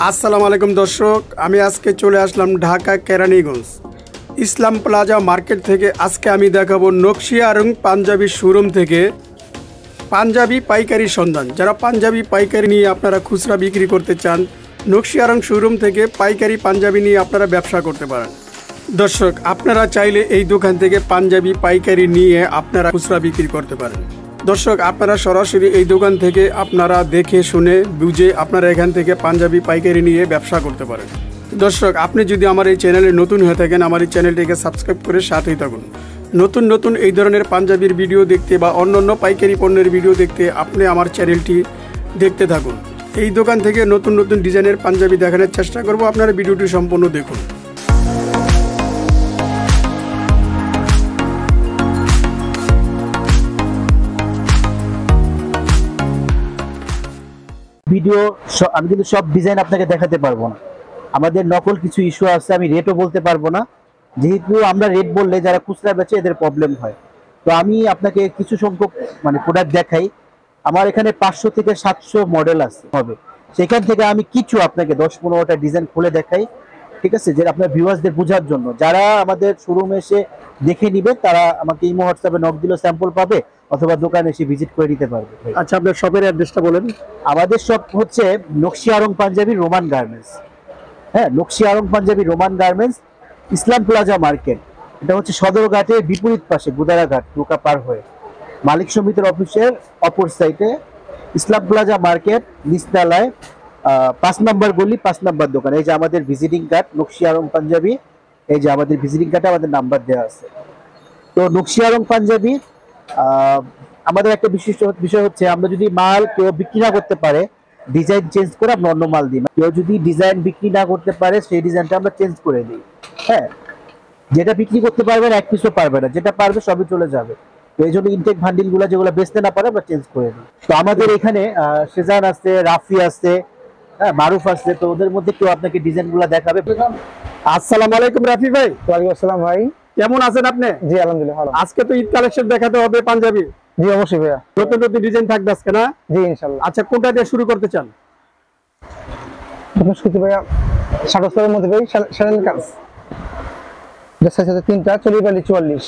আসসালামু আলাইকুম দর্শক, আমি আজকে চলে আসলাম ঢাকা কেরানীগঞ্জ ইসলাম প্লাজা মার্কেট থেকে। আজকে আমি দেখাবো নকশিয়া আরং পাঞ্জাবি শোরুম থেকে পাঞ্জাবি পাইকারি সন্ধান। যারা পাঞ্জাবি পাইকারি নিয়ে আপনারা খুচরা বিক্রি করতে চান, নকশিয়া আরং শোরুম থেকে পাইকারি পাঞ্জাবি নিয়ে আপনারা ব্যবসা করতে পারেন। দর্শক, আপনারা চাইলে এই দোকান থেকে পাঞ্জাবি পাইকারি নিয়ে আপনারা খুচরা বিক্রি করতে পারেন। দর্শক, আপনারা সরাসরি এই দোকান থেকে আপনারা দেখে শুনে বুঝে আপনারা এখান থেকে পাঞ্জাবি পাইকারি নিয়ে ব্যবসা করতে পারেন। দর্শক, আপনি যদি আমার এই চ্যানেলে নতুন হয়ে থাকেন, আমার এই চ্যানেলটিকে সাবস্ক্রাইব করে সাথেই থাকুন। নতুন নতুন এই ধরনের পাঞ্জাবির ভিডিও দেখতে বা অন্যান্য পাইকারি পণ্যের ভিডিও দেখতে আপনি আমার চ্যানেলটি দেখতে থাকুন। এই দোকান থেকে নতুন নতুন ডিজাইনের পাঞ্জাবি দেখানোর চেষ্টা করব। আপনারা ভিডিওটি সম্পূর্ণ দেখুন। ভিডিও আমি কিন্তু সব ডিজাইন আপনাকে দেখাতে পারবো না। আমাদের নকল কিছু ইস্যু আছে, আমি রেটও বলতে পারবো না, যেহেতু আমরা রেট বললে যারা খুচরা বেচে এদের প্রবলেম হয়। তো আমি আপনাকে কিছু সংখ্যক প্রোডাক্ট দেখাই। আমার এখানে 500 থেকে 700 মডেল আছে হবে, সেখান থেকে আমি কিছু আপনাকে 10-15টা ডিজাইন খুলে দেখাই, ঠিক আছে, যে আপনার ভিউয়ার্সদের বোঝার জন্য। যারা আমাদের শোরুমে এসে দেখে নিবে তারা আমাকে ইমো হোয়াটসঅ্যাপে নক দিলেও স্যাম্পল পাবে, অথবা দোকানে এসে ভিজিট করে নিতে পারবে। আচ্ছা, আপনার শপের অ্যাড্রেসটা বলেন। আমাদের শপ হচ্ছে নকশিয়া আরং পাঞ্জাবি রোমান গার্মেন্টস। হ্যাঁ, নকশিয়া আরং পাঞ্জাবি রোমান গার্মেন্টস, ইসলাম প্লাজা মার্কেট। এটা হচ্ছে সদরঘাটের বিপরীত পাশে, গুদারাঘাট নৌকা পার হয়ে মালিক সমিতির অফিসের অপর সাইডে ইসলাম প্লাজা মার্কেট, নিচতলায় 5 নম্বর গলি, 5 নম্বর দোকান। এই যে আমাদের ভিজিটিং কার্ড নকশিয়া আরং পাঞ্জাবি, এই যে আমাদের ভিজিটিং কার্ডে আমাদের নাম্বার দেওয়া আছে। তো নকশিয়া আরং পাঞ্জাবি আমাদের একটা বিশিষ্ট বিষয় হচ্ছে, আমরা যদি মাল কেউ বিক্রি না করতে পারে, ডিজাইন চেঞ্জ করে আমরা অন্য মাল দিই। কেউ যদি ডিজাইন বিক্রি না করতে পারে, সেই ডিজাইনটা আমরা চেঞ্জ করে দিই। হ্যাঁ, যেটা বিক্রি করতে পারবে না এক পিসও পারবে না, যেটা পারবে সবই চলে যাবে। তো এই জন্য ইনটেক ভান্ডিল গুলা যেগুলো বেচতে না পারে আমরা চেঞ্জ করে দিই। তো আমাদের এখানে সেজান আছে, রাফি আছে, হ্যাঁ, মারুফ আছে। তো ওদের মধ্যে কেউ আপনাকে ডিজাইন গুলা দেখাবে। আসসালামু আলাইকুম রাফি ভাই। ওয়ালাইকুম আসসালাম ভাই, কেমন আছেন আপনি? জি আলহামদুলিল্লাহ ভালো। আজকে তো ঈদ কালেকশন দেখাতে হবে পাঞ্জাবি। জি অবশ্যই ভাইয়া, নতুন নতুন ডিজাইন থাকবে আজকে না? জি ইনশাআল্লাহ। আচ্ছা, কোনটা দিয়ে শুরু করতে চান? আপনার শুরুতে ভাইয়া সাগরের মধ্যে ভাই শাড়ির কাজ, যে সাইজ আছে 3টা, 40-42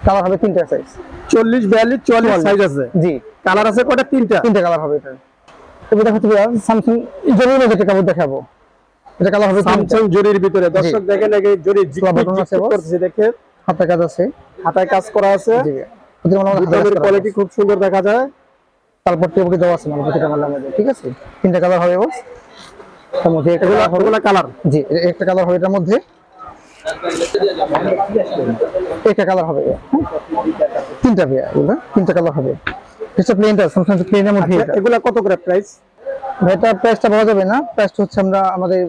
কালার হবে, 3টা সাইজ, 40-42-44 সাইজ আছে। জি, কালার আছে কয়টা? 3টা কালার হবে। এটা এবার দেখাচ্ছি ভাইয়া স্যামসাং জরির মধ্যে একটা কাপড় দেখাবো। এটা কালার হবে স্যামসাং জরির ভিতরে। দর্শক দেখেন, এই জরি জিগজিগ করতেছে, দেখেন হাতে কাজ আছে, হাতায় কাজ করা আছে। জি ভাইয়া, বুতামের কোয়ালিটি খুব সুন্দর দেখা যায়। তারপর টেবিল দেওয়া আছে মানে প্রতিটা মালের মধ্যে, ঠিক আছে। 3টা কালার হবে বস, তার মধ্যে এগুলা কালার। জি, একটা কালার হবে এটার মধ্যে, একটা কালার হবে। 3টা ভাইয়া, এগুলা 3টা কালার হবে। এটা প্লেনটা স্যামসাং প্লেনের মধ্যে। এগুলা কত করে প্রাইস? এটা প্রাইসটা বলা যাবে না, প্রাইসটা হচ্ছে আমরা আমাদের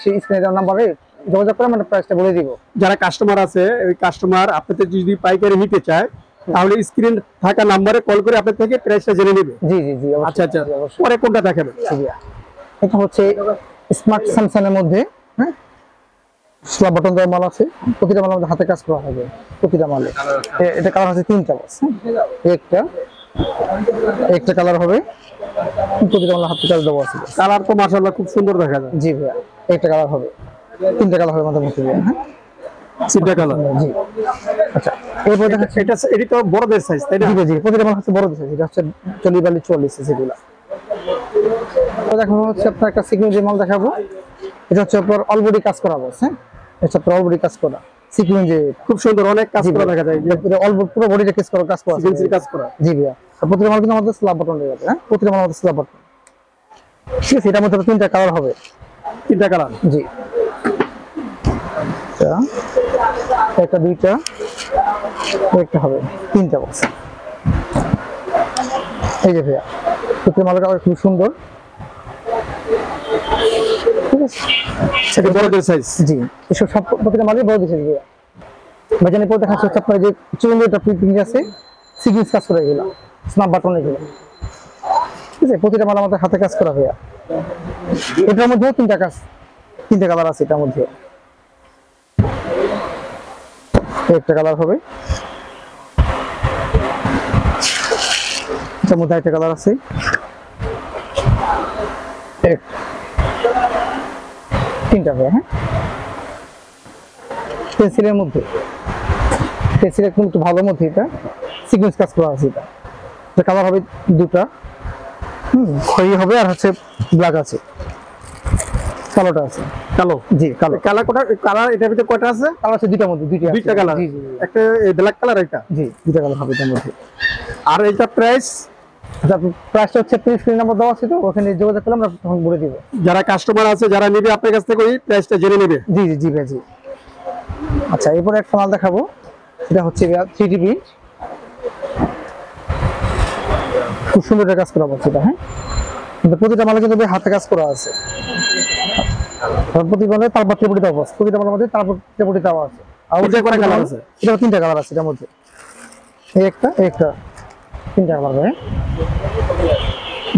স্ক্রিনে দেওয়া নাম্বারে যোগাযোগ করে আমরা প্রাইসটা বলে দিব। যারা কাস্টমার আছে, ওই কাস্টমার আপনাদের যদি পাইকারি নিতে চায়, তাহলে স্ক্রিন থাকা নাম্বারে কল করে আপনাদের থেকে প্রাইসটা জেনে নেবে। জি জি জি, আচ্ছা আচ্ছা, পরে কোনটা দেখাবেন? এটা হচ্ছে স্মার্ট স্যামসাং এর মধ্যে, হ্যাঁ, স্ল্যাব বাটন দেওয়া মাল আছে, প্রতিটা মালের মধ্যে হাতে কাজ করা হবে, প্রতিটা মালে। এটা কালার আছে 3টা বাস, একটা কালার হবে, প্রতিটা মালের হাতে কাজ দেওয়া আছে। কালার তো মাশাআল্লাহ খুব সুন্দর দেখা যায়। জি ভাইয়া, একটা কালার হবে, 3টা কালার হবে আমাদের মধ্যে। হ্যাঁ, 3টা কালার। জি, আচ্ছা। এরপর দেখাচ্ছি এটা তো বড়দের সাইজ, তাই না? জি জি, প্রতিটা মাল হচ্ছে বড়দের সাইজ। এটা হচ্ছে 40-42 সাইজ। এগুলা দেখাবো হচ্ছে আপনার একটা সিকুয়েন্সের মাল দেখাবো। এটা হচ্ছে আপনার অল বডি কাজ করা আছে। হ্যাঁ, এটা আপনার অল বডি কাজ করা সিকুয়েন্সে, খুব সুন্দর, অনেক কাজ করা দেখা যায়। এটা অল পুরো বডিতে কাজ করা সিকুয়েন্সের কাজ করা। জি ভাইয়া, প্রতিটা মাল কিন্তু আমাদের স্ল্যাব বাটন দেওয়া আছে। হ্যাঁ, প্রতিটা মাল আমাদের স্ল্যাব বাটন, ঠিক আছে। এটার মধ্যে 3টা কালার হবে। 3টা কালার, জি, একটা 2টা একটা হবে, 3টা বক্স। এই যে ভাইয়া, প্রতিটা মালের কালার খুব সুন্দর, ঠিক আছে। সেটা বড়দের সাইজ। জি, এসব সব প্রতিটা মালই বড় দিয়েছে ভাইয়া। ভাইজান এরপর দেখাচ্ছে হচ্ছে আপনার যে চুলের প্রিন্টিং আছে, সিকুয়েন্স কাজ করা, এগুলো স্ন্যাপ বাটন, এগুলো ঠিক আছে। প্রতিটা মাল আমাদের হাতে কাজ করা ভাইয়া। এটার মধ্যেও 3টা কালার আছে। এটার মধ্যে একটা কালার হবে, এটার মধ্যে একটা কালার আছে, তিনটা ভাইয়া। হ্যাঁ, পেন্সিলের মধ্যে, পেন্সিল একটু ভালো মধ্যে এটা সিকোয়েন্স কাজ করা আছে। এটা কালার হবে দুটা, খয়েরি হবে আর হচ্ছে ব্ল্যাক আছে, কালোটা আছে। কালো, জি কালো। কালার কোটা, কালার এটার ভিতরে কয়টা আছে? কালার আছে দুইটার মধ্যে, দুইটা কালার, জি জি একটা এই ব্ল্যাক কালার, একটা জি, দুইটা কালার হবে এটার মধ্যে। আর এটা প্রাইস? প্রাইসটা হচ্ছে স্ক্রিন নাম্বার দেওয়া আছে, তো ওখানে যোগাযোগ করলে আমরা তখন বলে দিব। যারা কাস্টমার আছে যারা নেবে আপনার কাছ থেকে ওই প্রাইসটা জেনে নেবে। জি জি জি ভাই জি। আচ্ছা, এরপরে একটা মাল দেখাবো, এটা হচ্ছে 3D প্রিন্ট, খুব সুন্দর একটা কাজ করা হচ্ছে এটা। হ্যাঁ, কিন্তু প্রতিটা মালে কিন্তু হাতে কাজ করা আছে। প্রতি মালে তারপর ত্রিপুটি দেওয়া আছে, প্রতিটা মালের মধ্যে তারপর ত্রিপুটি দেওয়া আছে। আর এটা কয়টা কালার আছে? এটা তিনটা কালার আছে এটার মধ্যে, এই একটা তিনটা কালার। হ্যাঁ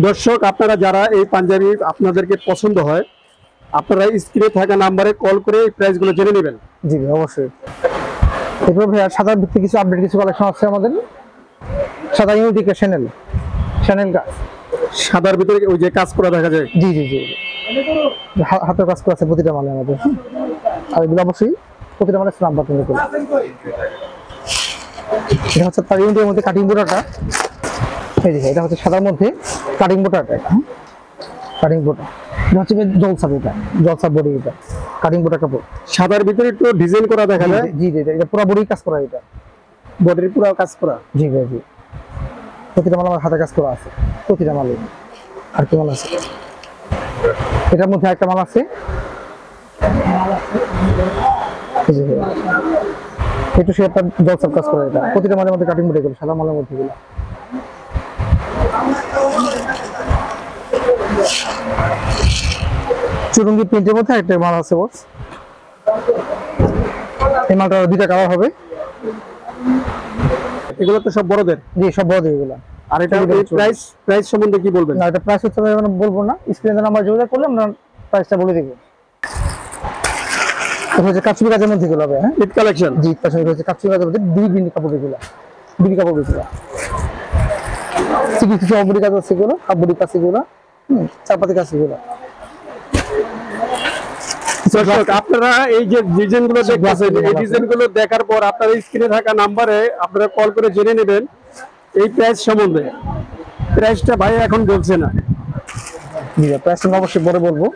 দর্শক, আপনারা যারা এই পাঞ্জাবি আপনাদেরকে পছন্দ হয়, আপনারা স্ক্রিনে থাকা নাম্বারে কল করে এই প্রাইসগুলো জেনে নেবেন। জি ভাই, অবশ্যই। এরপর ভাইয়া সাদা ভিত্তিক কিছু আপডেট, কিছু কালেকশন আছে আমাদের। সাদা ইউনিক শ্যানেল কাজ, সাদার ভিতরে ওই যে কাজ করা দেখা যায়। জি জি জি, হাতের কাজ করা আছে প্রতিটা মালে আমাদের। আর এগুলো অবশ্যই প্রতিটা মালে স্ন্যাপ বাটন করে। এটা হচ্ছে তার ইউনিটের মধ্যে কাটিং বোর্ডারটা, এই দেখো এটা হচ্ছে সাদার মধ্যে কাটিং বোর্ডারটা, কাটিং বোর্ডার। এটা হচ্ছে জলসা বডি, এটা কাটিং বোর্ডার কাপড়। সাদার ভিতরে একটু ডিজাইন করা দেখা যায়। জি জি, এটা পুরো বডি কাজ করা, এটা বডির পুরো কাজ করা। জি ভাই জি, প্রতিটা মাল আমার হাতে কাজ করা আছে, প্রতিটা মালে। আর কি মাল আছে এটার মধ্যে? একটা মাল আছে, একটু সে একটা জলসার কাজ করে। এটা প্রতিটা মালের মধ্যে কাটিং বোর্ডে গেল, সাদা মালের মধ্যে গুলো। চুরুঙ্গি প্রিন্টের মধ্যে একটা মাল আছে বস, এই মালটা দুইটা কালার হবে। এগুলো তো সব বড়দের? জি, সব বড়দের এগুলো। আর এটা প্রাইস সম্বন্ধে কি বলবেন? না, এটা প্রাইস হচ্ছে আমি বলবো না, স্ক্রিনে নাম্বার যোগাযোগ করলে আমরা প্রাইসটা বলে দেব। এটা হচ্ছে কাচুরি কাজের মধ্যে গুলো হবে। হ্যাঁ, ঈদ কালেকশন। জি, কাচুরি কাজের মধ্যে দুই বিন্দি কাপড় এগুলো, বিন্দি কাপড় এগুলো। কিছু অবডি কাজ আছে এগুলো, কাপড়ি কাজ এগুলো, চারপাতি কাজ এগুলো। দর্শক, আপনারা এই যে ডিজাইনগুলো দেখতেছেন, এই ডিজাইনগুলো দেখার পর আপনারা স্ক্রিনে থাকা নাম্বারে আপনারা কল করে জেনে নেবেন এই প্রাইস সম্বন্ধে। প্রাইসটা ভাই এখন বলছে না। জি, প্রাইসটা অবশ্যই পরে বলবো,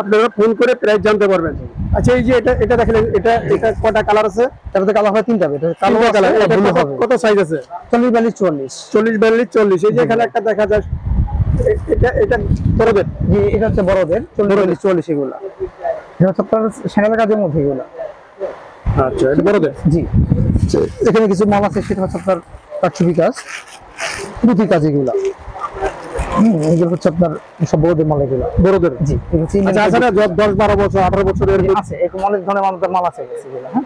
আপনারা ফোন করে প্রাইস জানতে পারবেন। আচ্ছা, এই যে এটা দেখলেন, এটা কয়টা কালার আছে? তারপরে কালার হয় তিনটা, এটা কালো কালার। এটা কত সাইজ আছে? 40 42 44। 40 42 40। এই যে এখানে একটা দেখা যায়, এটা বড়দের। জি, এটা হচ্ছে বড়দের 40 42 44 এগুলো। এটা হচ্ছে আপনার শ্যানেল কাজের মধ্যে এগুলো। আচ্ছা, এটা বড়দের। জি, এখানে কিছু মাল আছে, সেটা হচ্ছে আপনার কাঠছবি কাজ, পুঁতি কাজ এগুলো। এগুলো হচ্ছে আপনার সব বড়দের মাল এগুলো, বড়দের। জি, আচ্ছা, 10 12 বছর 18 বছরের আছে, এরকম অনেক ধরনের মাল আছে এগুলো। হ্যাঁ,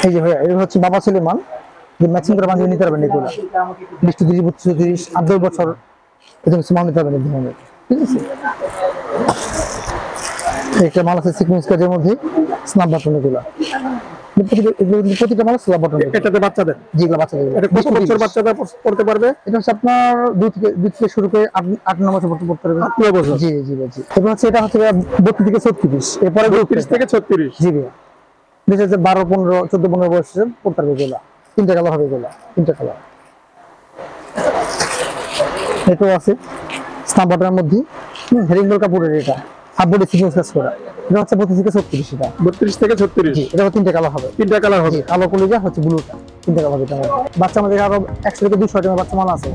এই যে ভাইয়া, এটা হচ্ছে বাবা ছেলে মাল, যে ম্যাচিং করে বানিয়ে নিতে পারবেন এগুলো। 20 30 30 8 বছর এটা হচ্ছে মাল নিতে পারবেন এই ধরনের। ঠিক আছে, একটা মাল আছে সিকোয়েন্স কাজের মধ্যে, স্ন্যাপ বাটন এগুলো। প্রতিটা মাল স্ন্যাপ বাটন। এটাতে বাচ্চাদের? যেগুলো বাচ্চাদের, এটা কত বছর বাচ্চারা পড়তে পারবে? এটা হচ্ছে আপনার 2 থেকে শুরু করে 8-9 বছর পর্যন্ত পড়তে পারবে। 8-9 বছর? জি জি জি। এবার হচ্ছে এটা হচ্ছে 32 থেকে 36, এরপরে 32 থেকে 36। জি ভাইয়া, দেখা যাচ্ছে 12 15 14 15 বছরে পড়তে পারবে এগুলো। তিনটা কালার হবে এগুলো, তিনটা কালার। এটাও আছে স্ন্যাপ বাটনের মধ্যে, হেরিংবল কাপড়ের। এটা হাফ বডি সিকোয়েন্স কাজ করা। এটা হচ্ছে 32 থেকে 36। এটা 32 থেকে 36। এটা তিনটা কালার হবে। তিনটা কালার হবে, কালো কলিজা হচ্ছে ব্লুটা, তিনটা কালার হবে। বাচ্চা আমাদের আরো 100 থেকে 200 টাকা বাচ্চা মাল আছে।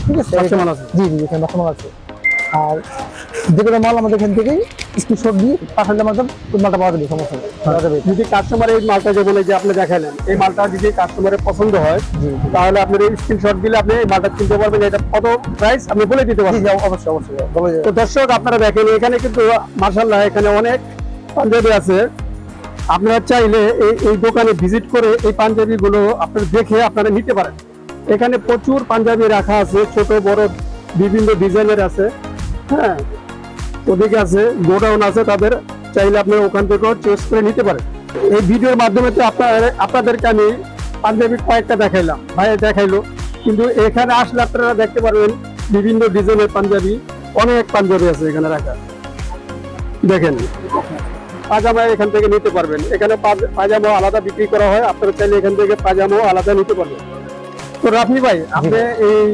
ঠিক আছে, বাচ্চা মাল আছে। জি জি, এখানে বাচ্চা মাল আছে। আর যেগুলো মাল আমাদের এখান থেকে স্ক্রিনশট দিয়ে পাঠালে আমাদের মালটা পাওয়া যাবে, সমস্যা নেই। যদি কাস্টমার এই মালটা যে বলে যে আপনি দেখালেন, এই মালটা যদি কাস্টমারের পছন্দ হয়, তাহলে আপনি এই স্ক্রিনশট দিলে আপনি এই মালটা কিনতে পারবেন। এটা কত প্রাইস আপনি বলে দিতে পারবেন? অবশ্যই অবশ্যই। তো দর্শক, আপনারা দেখেন এখানে কিন্তু মাশাআল্লাহ এখানে অনেক পাঞ্জাবি আছে। আপনারা চাইলে এই দোকানে ভিজিট করে এই পাঞ্জাবিগুলো আপনারা দেখে আপনারা নিতে পারেন। এখানে প্রচুর পাঞ্জাবি রাখা আছে, ছোট বড় বিভিন্ন ডিজাইনের আছে। হ্যাঁ, ওদিকে আছে গোডাউন আছে তাদের, চাইলে আপনারা ওখান থেকেও চয়েস করে নিতে পারেন। এই ভিডিওর মাধ্যমে তো আপনাদেরকে আমি পাঞ্জাবি কয়েকটা দেখাইলাম, ভাই দেখাইলো, কিন্তু এখানে আসলে আপনারা দেখতে পারবেন বিভিন্ন ডিজাইনের পাঞ্জাবি, অনেক পাঞ্জাবি আছে এখানে রাখা। দেখেন পাজামা এখান থেকে নিতে পারবেন, এখানে পাজামা আলাদা বিক্রি করা হয়, আপনারা চাইলে এখান থেকে পাজামাও আলাদা নিতে পারবেন। তো রাফি ভাই, আপনি এই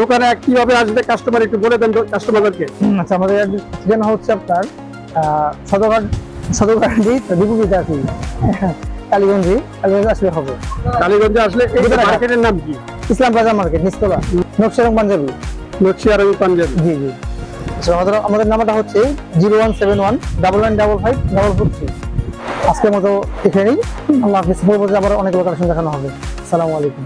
দোকানে কিভাবে আসবে কাস্টমার একটু বলে দেন কাস্টমারদেরকে। আচ্ছা, আমাদের ঠিকানা হচ্ছে আপনার সদরঘাট বিপরীতে আর কি, কালীগঞ্জে আসলে হবে। কালীগঞ্জে আসলে এই মার্কেটের নাম কি? ইসলাম প্লাজা মার্কেট, নিচতলা, নকশিয়া আরং পাঞ্জাবি। নকশিয়া আরং পাঞ্জাবি, জি জি। আচ্ছা, আমাদের নাম্বারটা হচ্ছে 0171-9955-443। আজকের মতো এখানেই, আল্লাহ হাফিজ। পরবর্তীতে আবার অনেক লোকেশন দেখানো হবে। আসসালামু আলাইকুম।